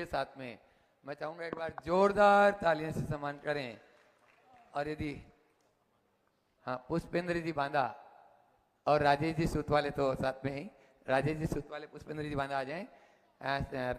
साथ में मैं चाहूंगा एक बार जोरदार तालियों से सम्मान करें। और यदि हाँ, पुष्पेंद्र जी बांदा और राजेश जी सूतवाले तो साथ में ही, राजेश जी सूतवाले, पुष्पेंद्र जी बांदा आ जाएं,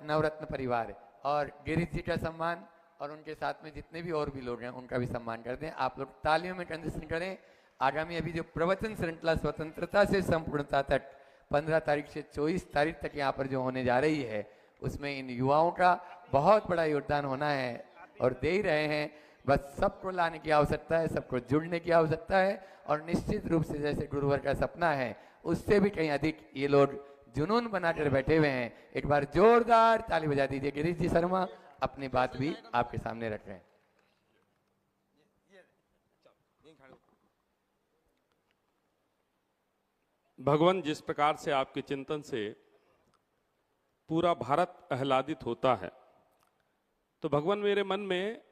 नवरत्न परिवार, और गिरीश जी का सम्मान, और उनके साथ में जितने भी और भी लोग हैं उनका भी सम्मान कर दें। आप लोग तालियों में ट्रांजिशन करें। आगामी अभी जो प्रवचन श्रृंखला स्वतंत्रता से संपूर्णता तक 15 तारीख से 24 तारीख तक यहाँ पर जो होने जा रही है, उसमें इन युवाओं का बहुत बड़ा योगदान होना है और दे ही रहे हैं। बस सबको लाने की आवश्यकता है, सबको जुड़ने की आवश्यकता है, और निश्चित रूप से जैसे गुरुवर का सपना है उससे भी कहीं अधिक ये लोग जुनून बनाकर बैठे हुए हैं। एक बार जोरदार ताली बजा दीजिए। गिरीश जी शर्मा अपनी बात भी आपके सामने रख रहे हैं। भगवान, जिस प्रकार से आपके चिंतन से पूरा भारत आह्लादित होता है, तो भगवान मेरे मन में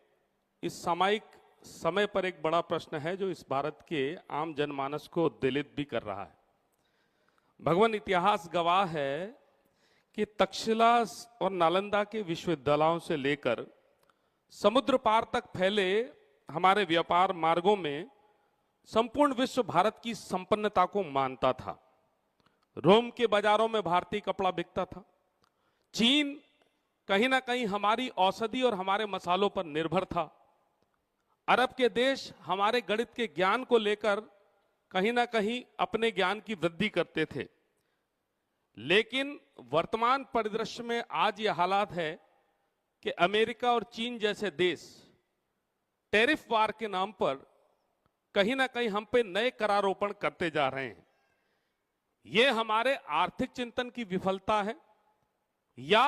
इस सामयिक समय पर एक बड़ा प्रश्न है जो इस भारत के आम जनमानस को उद्वेलित भी कर रहा है। भगवान, इतिहास गवाह है कि तक्षशिला और नालंदा के विश्वविद्यालयों से लेकर समुद्र पार तक फैले हमारे व्यापार मार्गों में संपूर्ण विश्व भारत की संपन्नता को मानता था। रोम के बाजारों में भारतीय कपड़ा बिकता था। चीन कहीं ना कहीं हमारी औषधि और हमारे मसालों पर निर्भर था। अरब के देश हमारे गणित के ज्ञान को लेकर कहीं ना कहीं अपने ज्ञान की वृद्धि करते थे। लेकिन वर्तमान परिदृश्य में आज यह हालात है कि अमेरिका और चीन जैसे देश टैरिफ वार के नाम पर कहीं ना कहीं हम पे नए करारोपण करते जा रहे हैं। ये हमारे आर्थिक चिंतन की विफलता है या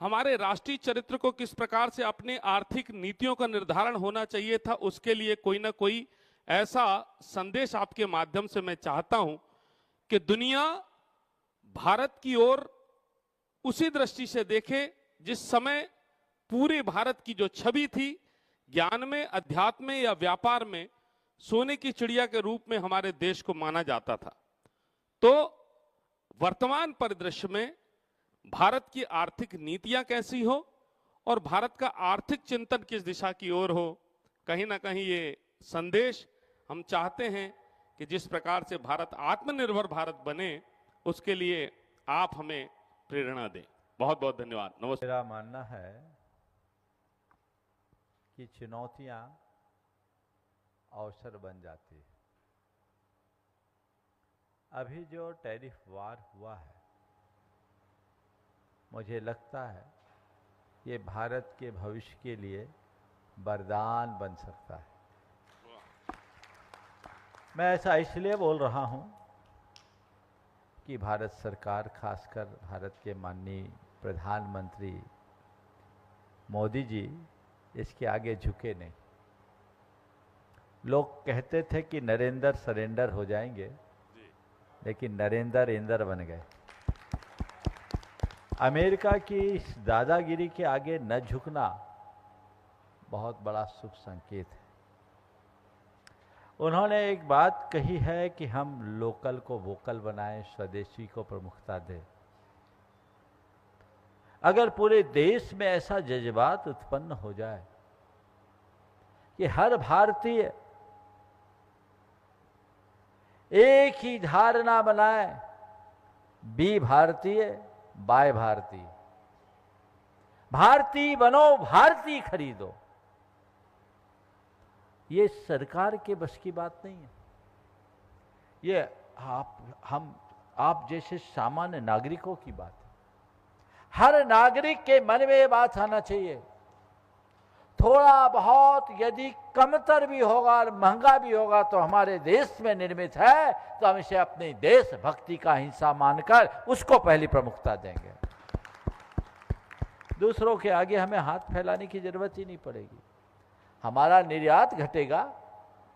हमारे राष्ट्रीय चरित्र को किस प्रकार से अपने आर्थिक नीतियों का निर्धारण होना चाहिए था, उसके लिए कोई ना कोई ऐसा संदेश आपके माध्यम से मैं चाहता हूं कि दुनिया भारत की ओर उसी दृष्टि से देखे जिस समय पूरे भारत की जो छवि थी, ज्ञान में, अध्यात्म में या व्यापार में सोने की चिड़िया के रूप में हमारे देश को माना जाता था। तो वर्तमान परिदृश्य में भारत की आर्थिक नीतियां कैसी हो और भारत का आर्थिक चिंतन किस दिशा की ओर हो, कहीं ना कहीं ये संदेश हम चाहते हैं कि जिस प्रकार से भारत आत्मनिर्भर भारत बने, उसके लिए आप हमें प्रेरणा दें। बहुत बहुत धन्यवाद। नमस्कार। मेरा मानना है कि चुनौतियां अवसर बन जाती है। अभी जो टैरिफ वार हुआ है, मुझे लगता है ये भारत के भविष्य के लिए वरदान बन सकता है। मैं ऐसा इसलिए बोल रहा हूं कि भारत सरकार, खासकर भारत के माननीय प्रधानमंत्री मोदी जी इसके आगे झुके नहीं। लोग कहते थे कि नरेंद्र सरेंडर हो जाएंगे, लेकिन नरेंद्र इंदर बन गए। अमेरिका की इस दादागिरी के आगे न झुकना बहुत बड़ा शुभ संकेत है। उन्होंने एक बात कही है कि हम लोकल को वोकल बनाएं, स्वदेशी को प्रमुखता दें। अगर पूरे देश में ऐसा जज्बात उत्पन्न हो जाए कि हर भारतीय एक ही धारणा बनाए, बी भारतीय बाय भारतीय, भारतीय बनो भारतीय खरीदो, ये सरकार के बस की बात नहीं है। ये आप जैसे सामान्य नागरिकों की बात है। हर नागरिक के मन में ये बात आना चाहिए, थोड़ा बहुत यदि कमतर भी होगा और महंगा भी होगा तो हमारे देश में निर्मित है, तो हम इसे अपने देशभक्ति का हिस्सा मानकर उसको पहली प्रमुखता देंगे। दूसरों के आगे हमें हाथ फैलाने की जरूरत ही नहीं पड़ेगी। हमारा निर्यात घटेगा,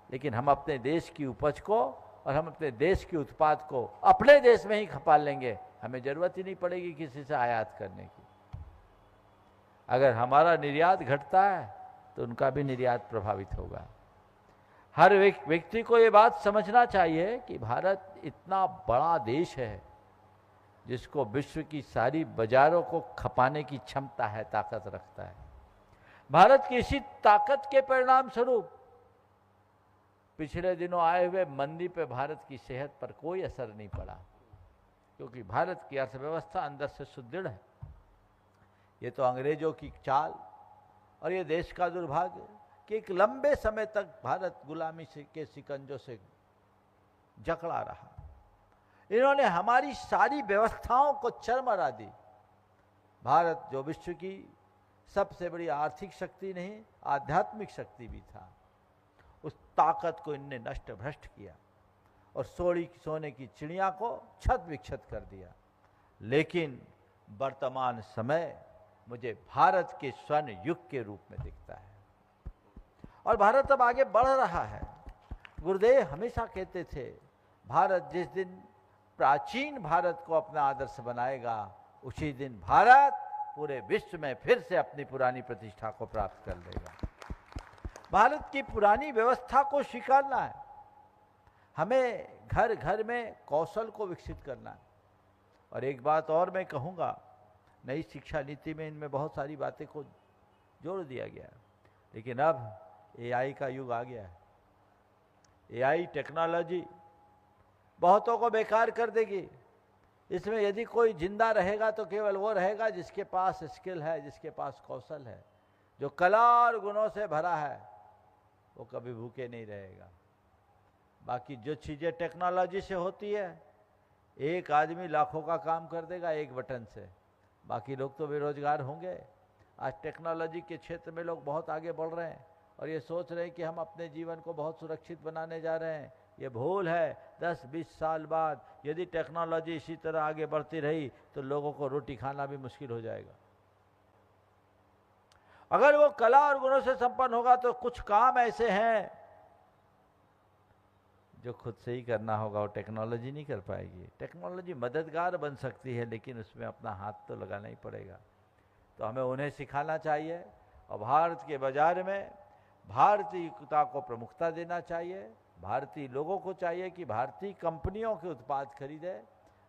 लेकिन हम अपने देश की उपज को और हम अपने देश के उत्पाद को अपने देश में ही खपा लेंगे। हमें जरूरत ही नहीं पड़ेगी किसी से आयात करने की। अगर हमारा निर्यात घटता है तो उनका भी निर्यात प्रभावित होगा। हर व्यक्ति को ये बात समझना चाहिए कि भारत इतना बड़ा देश है, जिसको विश्व की सारी बाजारों को खपाने की क्षमता है, ताकत रखता है। भारत की इसी ताकत के परिणाम स्वरूप पिछले दिनों आए हुए मंदी पे भारत की सेहत पर कोई असर नहीं पड़ा, क्योंकि भारत की अर्थव्यवस्था अंदर से सुदृढ़ है। ये तो अंग्रेजों की चाल और ये देश का दुर्भाग्य कि एक लंबे समय तक भारत गुलामी के शिकंजों से जकड़ा रहा। इन्होंने हमारी सारी व्यवस्थाओं को चरमरा दी। भारत जो विश्व की सबसे बड़ी आर्थिक शक्ति नहीं, आध्यात्मिक शक्ति भी था, उस ताकत को इनने नष्ट भ्रष्ट किया और सोने की चिड़िया को छत विक्षत कर दिया। लेकिन वर्तमान समय मुझे भारत के स्वर्ण युग के रूप में दिखता है और भारत अब आगे बढ़ रहा है। गुरुदेव हमेशा कहते थे, भारत जिस दिन प्राचीन भारत को अपना आदर्श बनाएगा, उसी दिन भारत पूरे विश्व में फिर से अपनी पुरानी प्रतिष्ठा को प्राप्त कर लेगा। भारत की पुरानी व्यवस्था को स्वीकारना है। हमें घर घर में कौशल को विकसित करना है। और एक बात और मैं कहूँगा, नई शिक्षा नीति में इनमें बहुत सारी बातें को जोड़ दिया गया है, लेकिन अब एआई का युग आ गया है। एआई टेक्नोलॉजी बहुतों को बेकार कर देगी। इसमें यदि कोई जिंदा रहेगा तो केवल वो रहेगा जिसके पास स्किल है, जिसके पास कौशल है, जो कला और गुणों से भरा है, वो कभी भूखे नहीं रहेगा। बाकी जो चीज़ें टेक्नोलॉजी से होती है, एक आदमी लाखों का काम कर देगा एक बटन से, बाकी लोग तो बेरोजगार होंगे। आज टेक्नोलॉजी के क्षेत्र में लोग बहुत आगे बढ़ रहे हैं और ये सोच रहे हैं कि हम अपने जीवन को बहुत सुरक्षित बनाने जा रहे हैं। ये भूल है। 10-20 साल बाद यदि टेक्नोलॉजी इसी तरह आगे बढ़ती रही तो लोगों को रोटी खाना भी मुश्किल हो जाएगा। अगर वो कला और गुणों से संपन्न होगा तो कुछ काम ऐसे हैं जो खुद से ही करना होगा, वो टेक्नोलॉजी नहीं कर पाएगी। टेक्नोलॉजी मददगार बन सकती है, लेकिन उसमें अपना हाथ तो लगाना ही पड़ेगा। तो हमें उन्हें सिखाना चाहिए और भारत के बाजार में भारतीयता को प्रमुखता देना चाहिए। भारतीय लोगों को चाहिए कि भारतीय कंपनियों के उत्पाद खरीदे,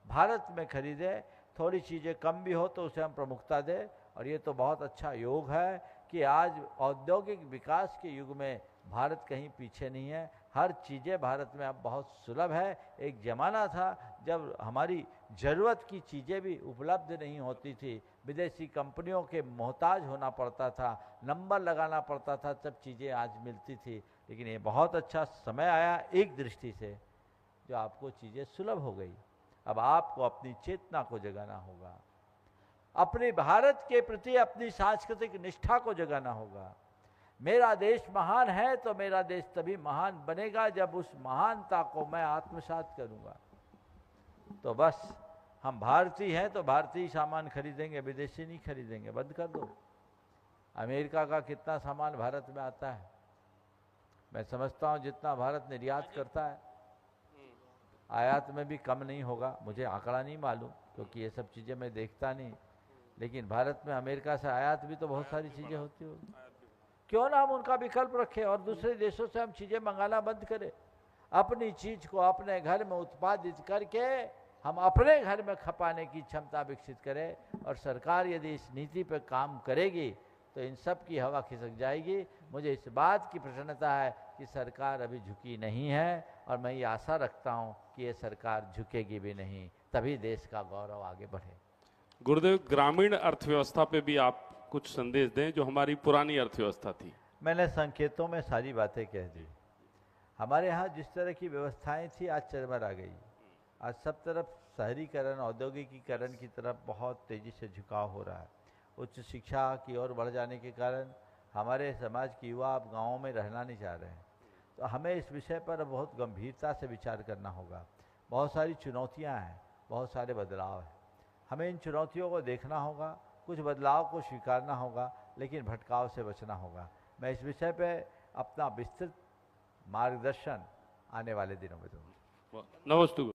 भारत में खरीदे। थोड़ी चीज़ें कम भी हो तो उसे हम प्रमुखता दें। और ये तो बहुत अच्छा योग है कि आज औद्योगिक विकास के युग में भारत कहीं पीछे नहीं है। हर चीज़ें भारत में अब बहुत सुलभ है। एक ज़माना था जब हमारी ज़रूरत की चीज़ें भी उपलब्ध नहीं होती थी, विदेशी कंपनियों के मोहताज होना पड़ता था, नंबर लगाना पड़ता था, तब चीज़ें आज मिलती थी। लेकिन ये बहुत अच्छा समय आया एक दृष्टि से, जो आपको चीज़ें सुलभ हो गई। अब आपको अपनी चेतना को जगाना होगा, अपने भारत के प्रति अपनी सांस्कृतिक निष्ठा को जगाना होगा। मेरा देश महान है तो मेरा देश तभी महान बनेगा जब उस महानता को मैं आत्मसात करूंगा। तो बस हम भारतीय हैं तो भारतीय सामान खरीदेंगे, विदेशी नहीं खरीदेंगे। बंद कर दो। अमेरिका का कितना सामान भारत में आता है? मैं समझता हूँ जितना भारत निर्यात करता है, आयात में भी कम नहीं होगा। मुझे आंकड़ा नहीं मालूम क्योंकि ये सब चीज़ें मैं देखता नहीं, लेकिन भारत में अमेरिका से आयात भी तो बहुत सारी चीज़ें होती होगी। क्यों ना हम उनका विकल्प रखें और दूसरे देशों से हम चीज़ें मंगाना बंद करें। अपनी चीज़ को अपने घर में उत्पादित करके हम अपने घर में खपाने की क्षमता विकसित करें। और सरकार यदि इस नीति पर काम करेगी तो इन सब की हवा खिसक जाएगी। मुझे इस बात की प्रसन्नता है कि सरकार अभी झुकी नहीं है और मैं ये आशा रखता हूँ कि ये सरकार झुकेगी भी नहीं, तभी देश का गौरव आगे बढ़े। गुरुदेव, ग्रामीण अर्थव्यवस्था पे भी आप कुछ संदेश दें, जो हमारी पुरानी अर्थव्यवस्था थी। मैंने संकेतों में सारी बातें कह दी। हमारे यहाँ जिस तरह की व्यवस्थाएं थी आज चरमरा गई। आज सब तरफ शहरीकरण, औद्योगिकीकरण की तरफ बहुत तेज़ी से झुकाव हो रहा है। उच्च शिक्षा की ओर बढ़ जाने के कारण हमारे समाज के युवा अब गाँवों में रहना नहीं चाह रहे हैं। तो हमें इस विषय पर बहुत गंभीरता से विचार करना होगा। बहुत सारी चुनौतियाँ हैं, बहुत सारे बदलाव हैं। हमें इन चुनौतियों को देखना होगा, कुछ बदलाव को स्वीकारना होगा, लेकिन भटकाव से बचना होगा। मैं इस विषय पे अपना विस्तृत मार्गदर्शन आने वाले दिनों में दूंगा। नमस्ते।